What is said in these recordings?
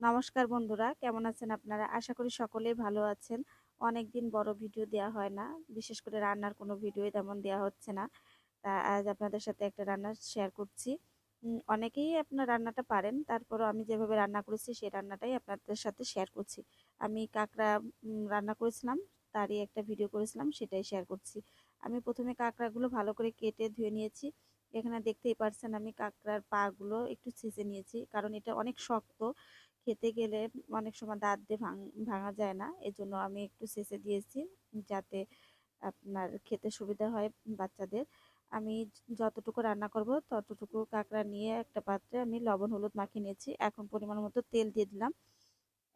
নমস্কার বন্ধুরা, কেমন আছেন আপনারা? আশা করি সকলেই ভালো আছেন। অনেকদিন বড় ভিডিও দেওয়া হয় না, বিশেষ করে রান্নার কোনো ভিডিওই তেমন দেওয়া হচ্ছে না। তা আজ আপনাদের সাথে একটা রান্না শেয়ার করছি। অনেকেই আপনার রান্নাটা পারেন, তারপরও আমি যেভাবে রান্না করেছি সেই রান্নাটাই আপনাদের সাথে শেয়ার করছি। আমি কাঁকড়া রান্না করেছিলাম, তারই একটা ভিডিও করেছিলাম, সেটাই শেয়ার করছি। আমি প্রথমে কাঁকড়াগুলো ভালো করে কেটে ধুয়ে নিয়েছি। এখানে দেখতেই পারছেন আমি কাঁকড়ার পা গুলো একটু ছেঁচে নিয়েছি, কারণ এটা অনেক শক্ত। খেতে গেলে অনেক সময় দাঁত দিয়ে ভাঙা যায় না, এজন্য আমি একটু ছেঁচে দিয়েছি, যাতে আপনার খেতে সুবিধা হয় বাচ্চাদের। আমি যতটুকু রান্না করব ততটুকু কাঁকড়া নিয়ে একটা পাত্রে আমি লবণ হলুদ মাখিয়ে নিয়েছি। এখন পরিমাণ মতো তেল দিয়ে দিলাম।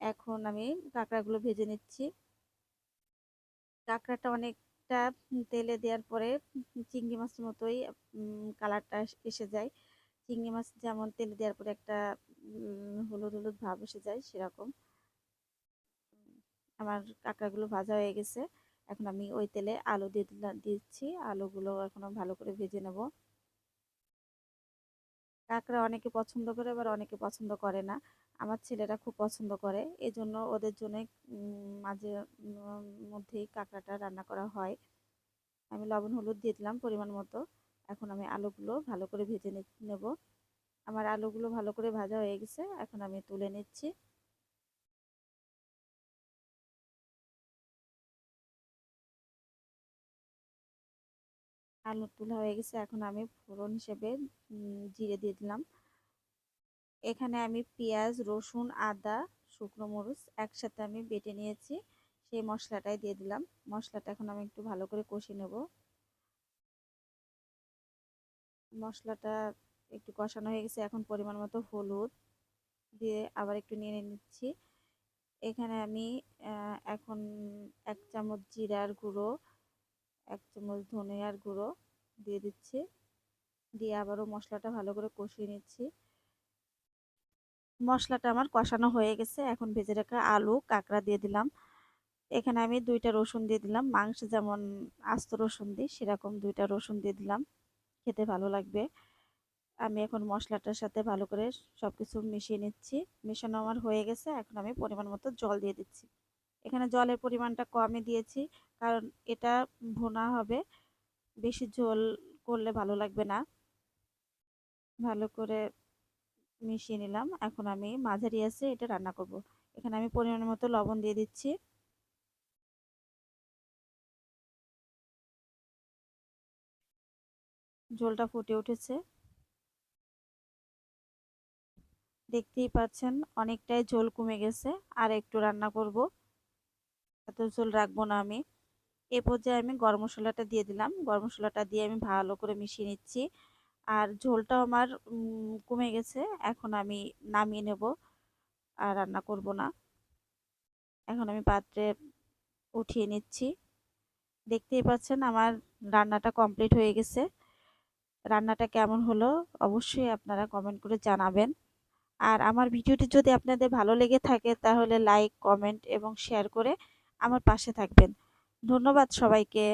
এখন আমি কাঁকড়াগুলো ভেজে নিচ্ছি। কাঁকড়াটা অনেকটা তেলে দেওয়ার পরে চিংড়ি মাছের মতোই কালারটা এসে যায়। চিংড়ি মাছ যেমন তেলে দেওয়ার পরে একটা হলুদ হলুদ ভাব এসে যায়, সেরকম আমার কাঁকড়াগুলো ভাজা হয়ে গেছে। এখন আমি ওই তেলে আলু দিচ্ছি। আলুগুলো এখনো ভালো করে ভেজে নেব। কাঁকড়া অনেকে পছন্দ করে, আবার অনেকে পছন্দ করে না। আমার ছেলেরা খুব পছন্দ করে, এজন্য ওদের জন্য মাঝে মধ্যেই কাঁকড়াটা রান্না করা হয়। আমি লবণ হলুদ দিয়ে দিলাম পরিমাণ মতো। এখন আমি আলুগুলো ভালো করে ভেজে নেব। আমার আলুগুলো ভালো করে ভাজা হয়ে গেছে, এখন আমি তুলে নিচ্ছি। আলু তোলা হয়ে গেছে, এখন আমি ফোড়ন হিসেবে জিরে দিয়ে দিলাম। এখানে আমি পেঁয়াজ, রসুন, আদা, শুকনো মরিচ একসাথে আমি বেটে নিয়েছি, সেই মশলাটাই দিয়ে দিলাম। মশলাটা এখন আমি একটু ভালো করে কষিয়ে নেব। মশলাটা একটু কষানো হয়ে গেছে, এখন পরিমাণ মতো হলুদ দিয়ে আবার একটু নেড়ে নিচ্ছি। এখানে আমি এখন 1 চামচ জিরার গুঁড়ো, 1 চামচ ধনিয়ার গুঁড়ো দিয়ে দিচ্ছি। দিয়ে আবারও মশলাটা ভালো করে কষিয়ে নিচ্ছি। মশলাটা আমার কষানো হয়ে গেছে, এখন ভেজে রাখা আলু কাঁকড়া দিয়ে দিলাম। এখানে আমি 2টা রসুন দিয়ে দিলাম, মাংসে যেমন আস্ত রসুন দিই সেরকম 2টা রসুন দিয়ে দিলাম, খেতে ভালো লাগবে। আমি এখন মশলাটার সাথে ভালো করে সবকিছু মিশিয়ে নিচ্ছি। মেশানো আমার হয়ে গেছে, এখন আমি পরিমাণ মতো জল দিয়ে দিচ্ছি। এখানে জলের পরিমাণটা কমই দিয়েছি, কারণ এটা ভুনা হবে, বেশি ঝোল করলে ভালো লাগবে না। ভালো করে মিশিয়ে নিলাম। এখন আমি মাঝারি আঁচে এটা রান্না করব। এখানে আমি পরিমাণ মতো লবণ দিয়ে দিচ্ছি। ঝোলটা ফুটে উঠেছে, দেখতেই পাচ্ছেন অনেকটাই ঝোল কমে গেছে। আর একটু রান্না করব, এত ঝোল রাখবো না আমি। এ পর্যায়ে আমি গরম মশলাটা দিয়ে দিলাম। গরম মশলাটা দিয়ে আমি ভালো করে মিশিয়ে নিচ্ছি। আর ঝোলটাও আমার কমে গেছে, এখন আমি নামিয়ে নেব, আর রান্না করব না। এখন আমি পাত্রে উঠিয়ে নিচ্ছি। দেখতেই পাচ্ছেন আমার রান্নাটা কমপ্লিট হয়ে গেছে। রান্নাটা কেমন হলো অবশ্যই আপনারা কমেন্ট করে জানাবেন। আর আমার ভিডিওটি যদি আপনাদের ভালো লেগে থাকে তাহলে লাইক, কমেন্ট এবং শেয়ার করে আমার পাশে থাকবেন। ধন্যবাদ সবাইকে।